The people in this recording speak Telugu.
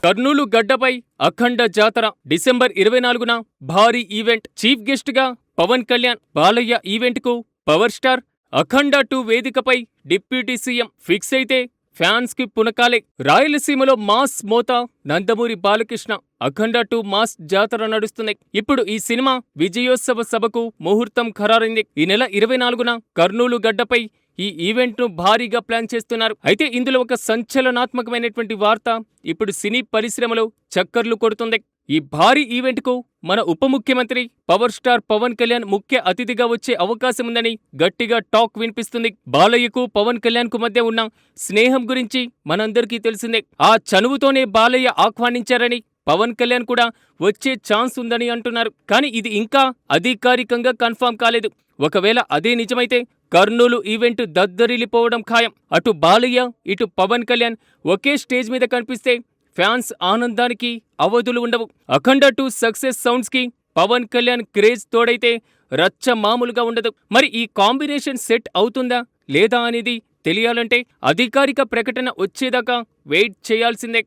కర్నూలు గడ్డపై అఖండ జాతర డిసెంబర్ 24న భారీ ఈవెంట్. చీఫ్ గెస్ట్ గా పవన్ కళ్యాణ్. బాలయ్య ఈవెంట్ కు పవర్ స్టార్. అఖండ 2 వేదికపై డిప్యూటీ సీఎం. ఫిక్స్ అయితే ఫ్యాన్స్ కి పునకాలే. రాయలసీమలో మాస్ మోత. నందమూరి బాలకృష్ణ. అఖండ 2 మాస్ జాతర నడుస్తుంది. ఇప్పుడు ఈ సినిమా విజయోత్సవ సభకు ముహూర్తం ఖరారైంది. ఈ నెల 24న కర్నూలు గడ్డపై ఈ ఈవెంట్ ను భారీగా ప్లాన్ చేస్తున్నారు. అయితే ఇందులో ఒక సంచలనాత్మకమైనటువంటి వార్త ఇప్పుడు సినీ పరిశ్రమలో చక్కర్లు కొడుతుంది. ఈ భారీ ఈవెంట్ కు మన ఉప ముఖ్యమంత్రి పవర్ స్టార్ పవన్ కళ్యాణ్ ముఖ్య అతిథిగా వచ్చే అవకాశం ఉందని గట్టిగా టాక్ వినిపిస్తుంది. బాలయ్యకు పవన్ కళ్యాణ్ కు మధ్య ఉన్న స్నేహం గురించి మనందరికీ తెలిసిందే. ఆ చనువుతోనే బాలయ్య ఆహ్వానించారని, పవన్ కళ్యాణ్ కూడా వచ్చే ఛాన్స్ ఉందని అంటున్నారు. కానీ ఇది ఇంకా అధికారికంగా కన్ఫర్మ్ కాలేదు. ఒకవేళ అదే నిజమైతే కర్నూలు ఈవెంట్ దద్దరిల్లిపోవడం ఖాయం. అటు బాలయ్య, ఇటు పవన్ కళ్యాణ్ ఒకే స్టేజ్ మీద కనిపిస్తే ఫ్యాన్స్ ఆనందానికి అవధులు ఉండవు. అఖండ 2 సక్సెస్ సౌండ్స్ కి పవన్ కళ్యాణ్ క్రేజ్ తోడైతే రచ్చ మామూలుగా ఉండదు. మరి ఈ కాంబినేషన్ సెట్ అవుతుందా లేదా అనేది తెలియాలంటే అధికారిక ప్రకటన వచ్చేదాకా వెయిట్ చేయాల్సిందే.